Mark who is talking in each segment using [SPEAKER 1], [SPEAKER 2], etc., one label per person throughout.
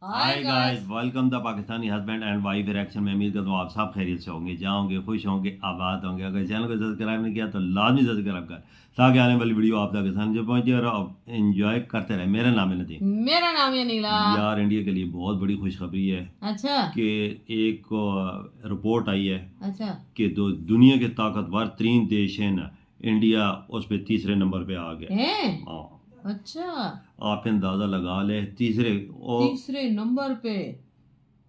[SPEAKER 1] Hi guys, welcome the Pakistani husband and wife reaction में। उम्मीद करता हूँ आप सब खैरियत से होंगे, जाओगे, खुश होंगे, आबाद होंगे। अगर चैनल को सब्सक्राइब नहीं किया तो लाजमी सब्सक्राइब कर, ताकि आने वाली वीडियो आप तक आसानी से पहुंचे और आप एंजॉय करते रहे। मेरा नाम है नदीम।
[SPEAKER 2] मेरा नाम है नीला।
[SPEAKER 1] यार, इंडिया के लिए बहुत बड़ी खुशखबरी है।
[SPEAKER 2] अच्छा।
[SPEAKER 1] कि एक रिपोर्ट आई है।
[SPEAKER 2] अच्छा।
[SPEAKER 1] कि दुनिया के ताकतवर 3 देश हैं ना, इंडिया उस पे तीसरे नंबर पे आ गया। हाँ।
[SPEAKER 2] अच्छा,
[SPEAKER 1] आप अंदाजा लगा ले, तीसरे
[SPEAKER 2] नंबर पे।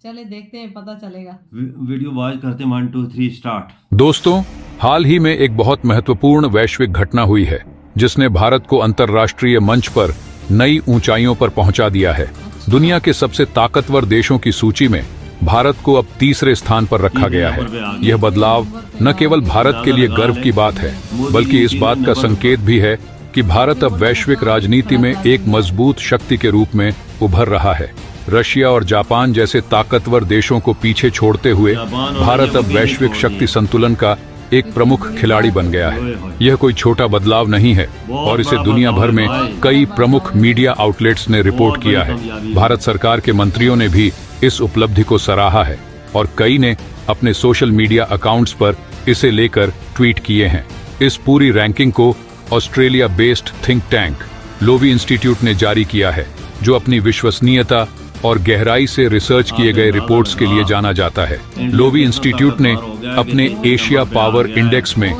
[SPEAKER 2] चले देखते हैं, पता चलेगा।
[SPEAKER 1] वीडियो वॉच करते 1 2 3 स्टार्ट।
[SPEAKER 3] दोस्तों, हाल ही में एक बहुत महत्वपूर्ण वैश्विक घटना हुई है जिसने भारत को अंतर्राष्ट्रीय मंच पर नई ऊंचाइयों पर पहुंचा दिया है। दुनिया के सबसे ताकतवर देशों की सूची में भारत को अब तीसरे स्थान पर रखा गया है। यह बदलाव न केवल भारत के लिए गर्व की बात है, बल्कि इस बात का संकेत भी है कि भारत अब वैश्विक राजनीति में एक मजबूत शक्ति के रूप में उभर रहा है। रशिया और जापान जैसे ताकतवर देशों को पीछे छोड़ते हुए भारत अब वैश्विक शक्ति संतुलन का एक प्रमुख खिलाड़ी बन गया है। यह कोई छोटा बदलाव नहीं है और इसे दुनिया भर में कई प्रमुख मीडिया आउटलेट्स ने रिपोर्ट किया है। भारत सरकार के मंत्रियों ने भी इस उपलब्धि को सराहा है और कई ने अपने सोशल मीडिया अकाउंट्स पर इसे लेकर ट्वीट किए हैं। इस पूरी रैंकिंग को Australia based think tank Loewi institute ने जारी किया है, जो अपनी विश्वसनीयता और गहराई से रिसर्च किए गए रिपोर्ट्स के लिए जाना जाता है। लोवी इंस्टीट्यूट ने अपने एशिया पावर इंडेक्स में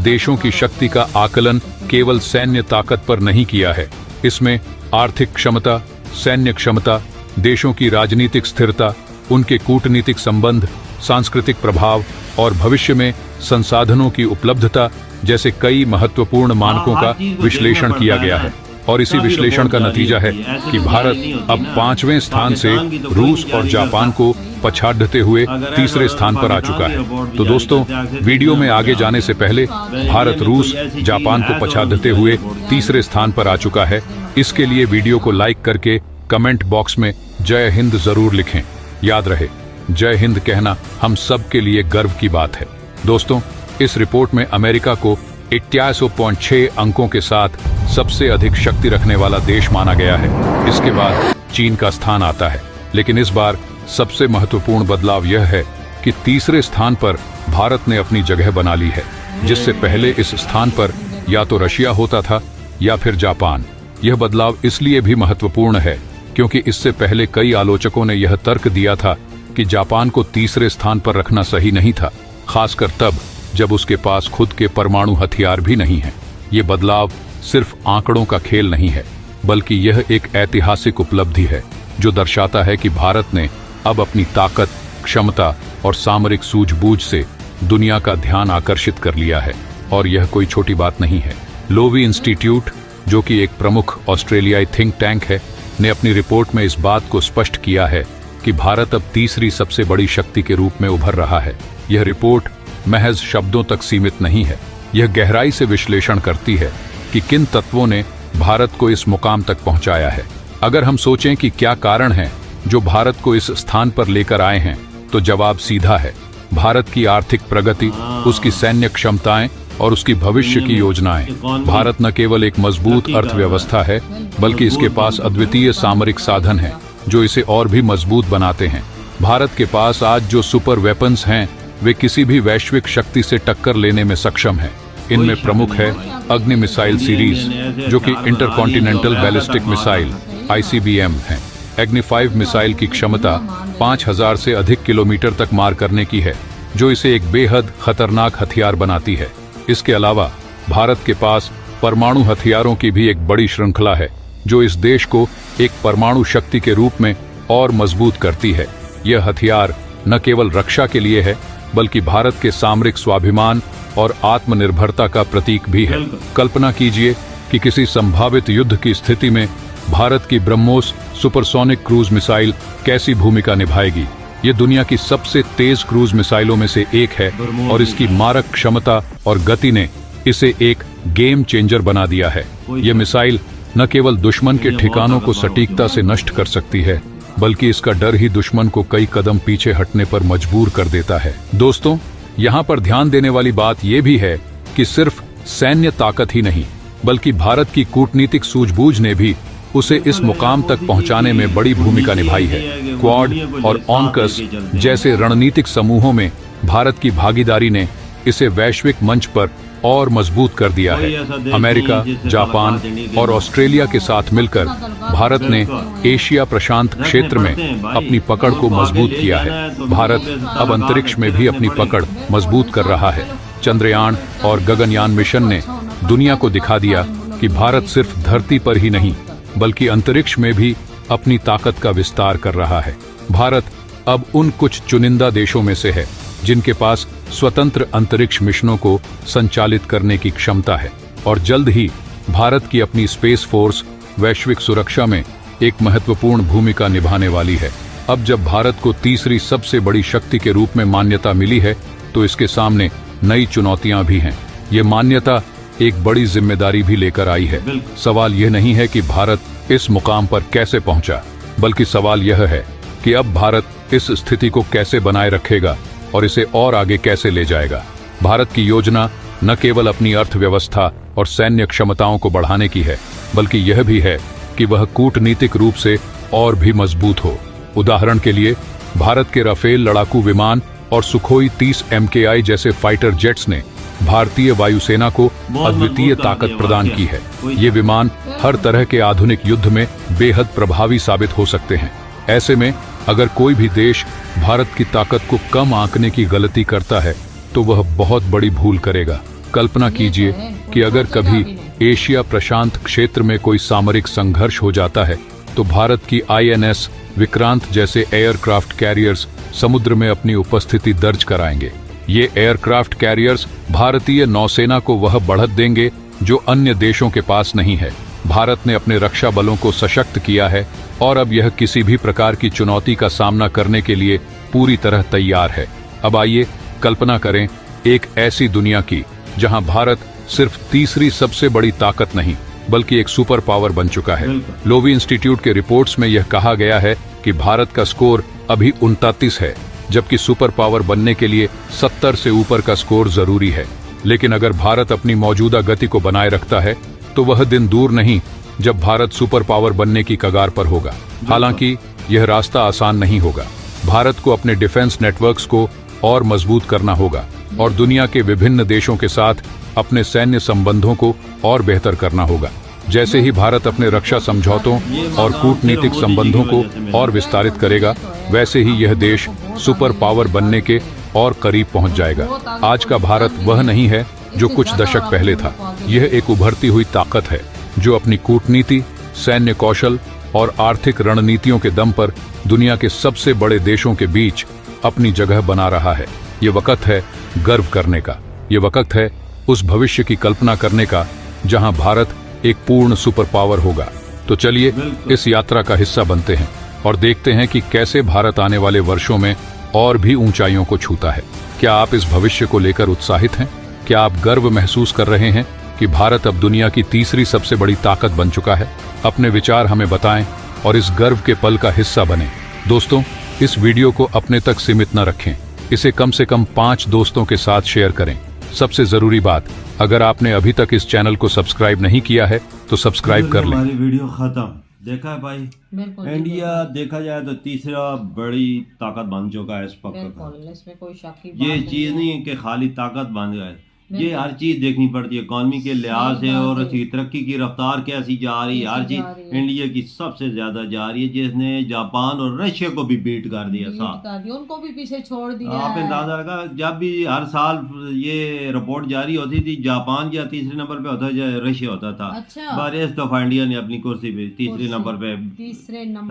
[SPEAKER 3] देशों की शक्ति का आकलन केवल सैन्य ताकत पर नहीं किया है। इसमें आर्थिक क्षमता, सैन्य क्षमता, देशों की राजनीतिक स्थिरता, उनके कूटनीतिक संबंध, सांस्कृतिक प्रभाव और भविष्य में संसाधनों की उपलब्धता जैसे कई महत्वपूर्ण मानकों का विश्लेषण किया गया है। और इसी विश्लेषण का नतीजा है कि भारत अब 5वें स्थान से रूस और जापान को पछाड़ते हुए तीसरे स्थान पर आ चुका है। तो दोस्तों, वीडियो में आगे जाने से पहले भारत रूस जापान को पछाड़ते हुए तीसरे स्थान पर आ चुका है। इसके लिए वीडियो को लाइक करके कमेंट बॉक्स में जय हिंद जरूर लिखें। याद रहे, जय हिंद कहना हम सब के लिए गर्व की बात है। दोस्तों, इस रिपोर्ट में अमेरिका को 81.6 अंकों के साथ सबसे अधिक शक्ति रखने वाला देश माना गया है। इसके बाद चीन का स्थान आता है। लेकिन इस बार सबसे महत्वपूर्ण बदलाव यह है कि तीसरे स्थान पर भारत ने अपनी जगह बना ली है, जिससे पहले इस स्थान पर या तो रशिया होता था या फिर जापान। यह बदलाव इसलिए भी महत्वपूर्ण है क्योंकि इससे पहले कई आलोचकों ने यह तर्क दिया था कि जापान को तीसरे स्थान पर रखना सही नहीं था, खासकर तब जब उसके पास खुद के परमाणु हथियार भी नहीं हैं। ये बदलाव सिर्फ आंकड़ों का खेल नहीं है, बल्कि यह एक ऐतिहासिक उपलब्धि है जो दर्शाता है कि भारत ने अब अपनी ताकत, क्षमता और सामरिक सूझबूझ से दुनिया का ध्यान आकर्षित कर लिया है। और यह कोई छोटी बात नहीं है। लोवी इंस्टीट्यूट, जो कि एक प्रमुख ऑस्ट्रेलियाई थिंक टैंक है, ने अपनी रिपोर्ट में इस बात को स्पष्ट किया है कि भारत अब तीसरी सबसे बड़ी शक्ति के रूप में उभर रहा है। यह रिपोर्ट महज शब्दों तक सीमित नहीं है। यह गहराई से विश्लेषण करती है कि किन तत्वों ने भारत को इस मुकाम तक पहुंचाया है। अगर हम सोचें कि क्या कारण है जो भारत को इस स्थान पर लेकर आए हैं, तो जवाब सीधा है। भारत की आर्थिक प्रगति, उसकी सैन्य क्षमताएं और उसकी भविष्य की योजनाएं। भारत न केवल एक मजबूत अर्थव्यवस्था है, बल्कि इसके पास अद्वितीय सामरिक साधन हैं जो इसे और भी मजबूत बनाते हैं। भारत के पास आज जो सुपर वेपन्स हैं, वे किसी भी वैश्विक शक्ति से टक्कर लेने में सक्षम हैं। इनमें प्रमुख है अग्नि मिसाइल सीरीज, जो कि इंटरकॉन्टिनेंटल बैलिस्टिक मिसाइल (ICBM) है। अग्नि 5 मिसाइल की क्षमता 5000 से अधिक किलोमीटर तक मार करने की है, जो इसे एक बेहद खतरनाक हथियार बनाती है। इसके अलावा भारत के पास परमाणु हथियारों की भी एक बड़ी श्रृंखला है, जो इस देश को एक परमाणु शक्ति के रूप में और मजबूत करती है। यह हथियार न केवल रक्षा के लिए है, बल्कि भारत के सामरिक स्वाभिमान और आत्मनिर्भरता का प्रतीक भी है। कल्पना कीजिए कि किसी संभावित युद्ध की स्थिति में भारत की ब्रह्मोस सुपरसोनिक क्रूज मिसाइल कैसी भूमिका निभाएगी। ये दुनिया की सबसे तेज क्रूज मिसाइलों में से एक है और इसकी मारक क्षमता और गति ने इसे एक गेम चेंजर बना दिया है। यह मिसाइल न केवल दुश्मन के ठिकानों को सटीकता से नष्ट कर सकती है, बल्कि इसका डर ही दुश्मन को कई कदम पीछे हटने पर मजबूर कर देता है। दोस्तों, यहाँ पर ध्यान देने वाली बात यह भी है कि सिर्फ सैन्य ताकत ही नहीं, बल्कि भारत की कूटनीतिक सूझबूझ ने भी उसे इस मुकाम तक पहुंचाने में बड़ी भूमिका निभाई है। क्वाड और ऑनकस जैसे रणनीतिक समूहों में भारत की भागीदारी ने इसे वैश्विक मंच पर और मजबूत कर दिया है। अमेरिका, जापान और ऑस्ट्रेलिया के साथ मिलकर भारत ने एशिया प्रशांत क्षेत्र में अपनी पकड़ को मजबूत किया है। भारत अब अंतरिक्ष में भी अपनी पकड़ मजबूत कर रहा है। चंद्रयान और गगनयान मिशन ने दुनिया को दिखा दिया कि भारत सिर्फ धरती पर ही नहीं बल्कि अंतरिक्ष में भी अपनी ताकत का विस्तार कर रहा है। भारत अब उन कुछ चुनिंदा देशों में से है जिनके पास स्वतंत्र अंतरिक्ष मिशनों को संचालित करने की क्षमता है और जल्द ही भारत की अपनी स्पेस फोर्स वैश्विक सुरक्षा में एक महत्वपूर्ण भूमिका निभाने वाली है। अब जब भारत को तीसरी सबसे बड़ी शक्ति के रूप में मान्यता मिली है तो इसके सामने नई चुनौतियां भी हैं। ये मान्यता एक बड़ी जिम्मेदारी भी लेकर आई है। सवाल यह नहीं है कि भारत इस मुकाम पर कैसे पहुंचा, बल्कि सवाल यह है कि अब भारत इस स्थिति को कैसे बनाए रखेगा और इसे और आगे कैसे ले जाएगा। भारत की योजना न केवल अपनी अर्थव्यवस्था और सैन्य क्षमताओं को बढ़ाने की है, बल्कि यह भी है कि वह कूटनीतिक रूप से और भी मजबूत हो। उदाहरण के लिए भारत के राफेल लड़ाकू विमान और सुखोई 30 MKI जैसे फाइटर जेट्स ने भारतीय वायुसेना को अद्वितीय ताकत प्रदान की है। ये विमान हर तरह के आधुनिक युद्ध में बेहद प्रभावी साबित हो सकते हैं। ऐसे में अगर कोई भी देश भारत की ताकत को कम आंकने की गलती करता है तो वह बहुत बड़ी भूल करेगा। कल्पना कीजिए कि अगर कभी एशिया प्रशांत क्षेत्र में कोई सामरिक संघर्ष हो जाता है तो भारत की INS विक्रांत जैसे एयरक्राफ्ट कैरियर्स समुद्र में अपनी उपस्थिति दर्ज कराएंगे। ये एयरक्राफ्ट कैरियर्स भारतीय नौसेना को वह बढ़त देंगे जो अन्य देशों के पास नहीं है। भारत ने अपने रक्षा बलों को सशक्त किया है और अब यह किसी भी प्रकार की चुनौती का सामना करने के लिए पूरी तरह तैयार है। अब आइए कल्पना करें एक ऐसी दुनिया की जहां भारत सिर्फ तीसरी सबसे बड़ी ताकत नहीं बल्कि एक सुपर पावर बन चुका है। लोवी इंस्टीट्यूट के रिपोर्ट्स में यह कहा गया है कि भारत का स्कोर अभी 39 है, जबकि सुपर पावर बनने के लिए 70 से ऊपर का स्कोर जरूरी है। लेकिन अगर भारत अपनी मौजूदा गति को बनाए रखता है तो वह दिन दूर नहीं जब भारत सुपर पावर बनने की कगार पर होगा। हालांकि यह रास्ता आसान नहीं होगा। भारत को अपने डिफेंस नेटवर्क्स को और मजबूत करना होगा और दुनिया के विभिन्न देशों के साथ अपने सैन्य संबंधों को और बेहतर करना होगा। जैसे ही भारत अपने रक्षा समझौतों और कूटनीतिक संबंधों को और विस्तारित करेगा, वैसे ही यह देश सुपर पावर बनने के और करीब पहुंच जाएगा। आज का भारत वह नहीं है जो कुछ दशक पहले था। यह एक उभरती हुई ताकत है जो अपनी कूटनीति, सैन्य कौशल और आर्थिक रणनीतियों के दम पर दुनिया के सबसे बड़े देशों के बीच अपनी जगह बना रहा है। ये वक्त है गर्व करने का। ये वक्त है उस भविष्य की कल्पना करने का जहां भारत एक पूर्ण सुपर पावर होगा। तो चलिए इस यात्रा का हिस्सा बनते हैं और देखते हैं कि कैसे भारत आने वाले वर्षों में और भी ऊंचाइयों को छूता है। क्या आप इस भविष्य को लेकर उत्साहित हैं? क्या आप गर्व महसूस कर रहे हैं कि भारत अब दुनिया की तीसरी सबसे बड़ी ताकत बन चुका है? अपने विचार हमें बताएं और इस गर्व के पल का हिस्सा बनें। दोस्तों, इस वीडियो को अपने तक सीमित न रखें। इसे कम से कम 5 दोस्तों के साथ शेयर करें। सबसे जरूरी बात, अगर आपने अभी तक इस चैनल को सब्सक्राइब नहीं किया है तो सब्सक्राइब कर लें।
[SPEAKER 1] हमारी वीडियो खत्म। देखा है भाई,
[SPEAKER 2] बिल्कुल
[SPEAKER 1] इंडिया देखा जाए तो तीसरा बड़ी ताकत बन चुका है इस वक्त का।
[SPEAKER 2] बिल्कुल, इसमें कोई शक की
[SPEAKER 1] ये
[SPEAKER 2] बात
[SPEAKER 1] चीज नहीं है कि खाली ताकत बन जाए, ये हर चीज देखनी पड़ती है इकॉनमी के लिहाज से और इसकी तरक्की की रफ्तार कैसी जा रही है। हर चीज इंडिया की सबसे ज्यादा जा रही है, जिसने जापान और रशिया को भी बीट कर दिया साथ,
[SPEAKER 2] उनको भी पीछे छोड़ दिया।
[SPEAKER 1] आप अंदाजा लगा, जब भी हर साल ये रिपोर्ट जारी होती थी जापान या तीसरे नंबर पे होता या रशिया होता था।
[SPEAKER 2] अच्छा,
[SPEAKER 1] पर इस दफा इंडिया ने अपनी कुर्सी पे तीसरे नंबर पे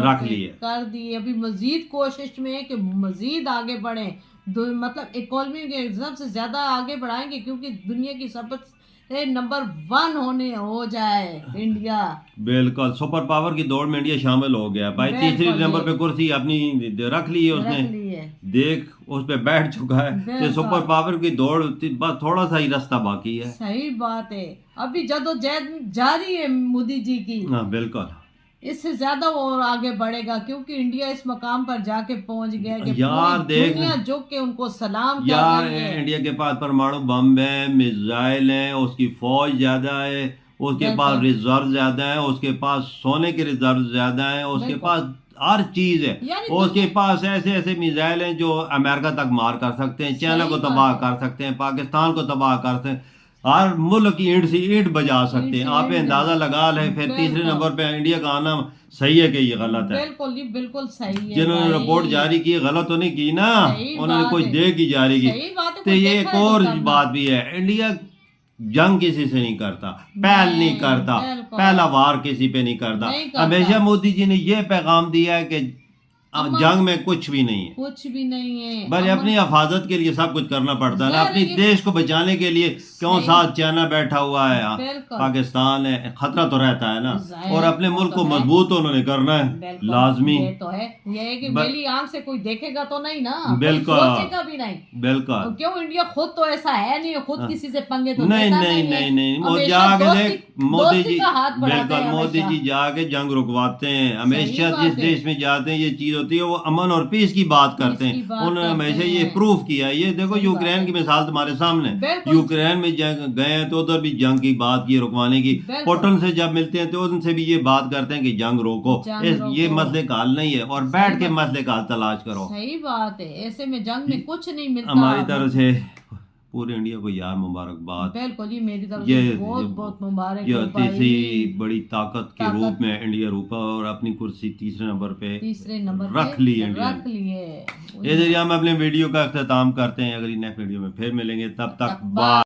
[SPEAKER 1] रख ली है,
[SPEAKER 2] कर दी। अभी मजीद कोशिश में है कि मजीद आगे बढ़े, मतलब इकोनॉमी के सबसे ज्यादा आगे बढ़ाएंगे क्योंकि दुनिया की सबसे नंबर 1 होने हो जाए इंडिया।
[SPEAKER 1] बिल्कुल, सुपर पावर की दौड़ में इंडिया शामिल हो गया भाई। तीसरे नंबर पे कुर्सी अपनी रख ली है उसने, देख उस पे बैठ चुका है। तो सुपर पावर की दौड़ बस थोड़ा सा ही रास्ता बाकी है।
[SPEAKER 2] सही बात है, अभी जदोजहद जारी है मोदी जी की।
[SPEAKER 1] हाँ बिल्कुल,
[SPEAKER 2] इससे ज्यादा और आगे बढ़ेगा क्योंकि इंडिया इस मकाम पर जाके पहुंच गया कि
[SPEAKER 1] यार देख,
[SPEAKER 2] दुनिया झुक के उनको सलाम
[SPEAKER 1] यार
[SPEAKER 2] कर रही है।
[SPEAKER 1] इंडिया के पास परमाणु बम है, मिसाइल है, उसकी फौज ज्यादा है, उसके पास रिजर्व ज्यादा है, उसके पास सोने के रिजर्व ज्यादा है, उसके पास हर चीज है,
[SPEAKER 2] यानी
[SPEAKER 1] उसके पास ऐसे ऐसे मिसाइल हैं जो अमेरिका तक मार कर सकते हैं, चाइना को तबाह कर सकते हैं, पाकिस्तान को तबाह कर सकते हैं, हर मुल्क की ईंट से ईंट बजा सकते हैं। आप अंदाजा लगा लें। फिर तीसरे नंबर पे इंडिया का आना सही है कि ये गलत है?
[SPEAKER 2] बिल्कुल, ये बिल्कुल सही है
[SPEAKER 1] जिन्होंने
[SPEAKER 2] भाई।
[SPEAKER 1] रिपोर्ट जारी की गलत तो नहीं की ना,
[SPEAKER 2] सही
[SPEAKER 1] उन्होंने
[SPEAKER 2] बात
[SPEAKER 1] कुछ
[SPEAKER 2] है।
[SPEAKER 1] दे की जारी की।
[SPEAKER 2] सही बात है,
[SPEAKER 1] तो
[SPEAKER 2] कोई
[SPEAKER 1] ये
[SPEAKER 2] देखा
[SPEAKER 1] एक
[SPEAKER 2] है तो
[SPEAKER 1] और
[SPEAKER 2] करना।
[SPEAKER 1] बात भी है, इंडिया जंग किसी से नहीं करता, पहल नहीं करता,
[SPEAKER 2] बिल्कुल।
[SPEAKER 1] पहला वार किसी पे नहीं करता।
[SPEAKER 2] नहीं करता।
[SPEAKER 1] हमेशा मोदी जी ने ये पैगाम दिया है कि जंग में कुछ भी नहीं है,
[SPEAKER 2] कुछ भी नहीं है।
[SPEAKER 1] बस अपनी हिफाजत के लिए सब कुछ करना पड़ता है ना, अपनी देश को बचाने के लिए। क्यों साथ चाइना बैठा हुआ है,
[SPEAKER 2] बिल्कुल।
[SPEAKER 1] पाकिस्तान है, खतरा तो रहता है ना, और अपने मुल्क को
[SPEAKER 2] है।
[SPEAKER 1] मजबूत तो उन्होंने करना है
[SPEAKER 2] बिल्कुल,
[SPEAKER 1] लाजमी।
[SPEAKER 2] ये तो है, ये है कि मेरी आंख से कोई देखेगा तो नहीं ना, कोई
[SPEAKER 1] बिल्कुल।
[SPEAKER 2] सोचेगा भी नहीं।
[SPEAKER 1] बिल्कुल।
[SPEAKER 2] और क्यों, इंडिया खुद तो ऐसा है नहीं, खुद किसी से पंगे तो
[SPEAKER 1] नहीं
[SPEAKER 2] लेता
[SPEAKER 1] नहीं
[SPEAKER 2] है।
[SPEAKER 1] नहीं नहीं, वो
[SPEAKER 2] हमेशा
[SPEAKER 1] जाके
[SPEAKER 2] दोस्ती-
[SPEAKER 1] देख मोदी
[SPEAKER 2] दोस्ती
[SPEAKER 1] जी,
[SPEAKER 2] का हाथ बढ़ाते
[SPEAKER 1] बिल्कुल
[SPEAKER 2] हैं
[SPEAKER 1] मोदी
[SPEAKER 2] हमेशा।
[SPEAKER 1] जी जाके जंग रुकवाते हैं हमेशा।
[SPEAKER 2] बात
[SPEAKER 1] जिस
[SPEAKER 2] है।
[SPEAKER 1] देश में जाते हैं ये चीज होती है, वो अमन और पीस की बात करते
[SPEAKER 2] की
[SPEAKER 1] हैं।
[SPEAKER 2] बात
[SPEAKER 1] उन्होंने
[SPEAKER 2] करते
[SPEAKER 1] हमेशा ये
[SPEAKER 2] हैं।
[SPEAKER 1] प्रूफ किया है। ये देखो
[SPEAKER 2] सही बात
[SPEAKER 1] यूक्रेन
[SPEAKER 2] है।
[SPEAKER 1] की मिसाल तुम्हारे सामने,
[SPEAKER 2] बिल्कुल।
[SPEAKER 1] यूक्रेन में गए हैं तो उधर भी जंग की बात की, रुकवाने की।
[SPEAKER 2] बिल्कुल।
[SPEAKER 1] पुतिन से जब मिलते हैं तो उनसे भी ये बात करते हैं कि जंग रोको।
[SPEAKER 2] जंग
[SPEAKER 1] ये
[SPEAKER 2] रोको।
[SPEAKER 1] मसले का हल नहीं है, और बैठ के मसले का हल तलाश करो।
[SPEAKER 2] सही बात है, ऐसे में जंग में कुछ नहीं मिलता।
[SPEAKER 1] हमारी तरफ से पूरे इंडिया को यार मुबारकबाद।
[SPEAKER 2] बिल्कुल, ये मेरी तरफ
[SPEAKER 1] ये
[SPEAKER 2] से बहुत बहुत मुबारक
[SPEAKER 1] ये
[SPEAKER 2] है
[SPEAKER 1] तीसरी
[SPEAKER 2] भाई।
[SPEAKER 1] बड़ी ताकत के रूप में इंडिया रूपा और अपनी कुर्सी तीसरे नंबर पे
[SPEAKER 2] तीसरे नंबर
[SPEAKER 1] रख
[SPEAKER 2] पे
[SPEAKER 1] ली इंडिया
[SPEAKER 2] रख लिए।
[SPEAKER 1] ये जरिए हम अपने वीडियो का अख्ताम करते हैं। अगली नेक्स्ट वीडियो में फिर मिलेंगे, तब तक बाय।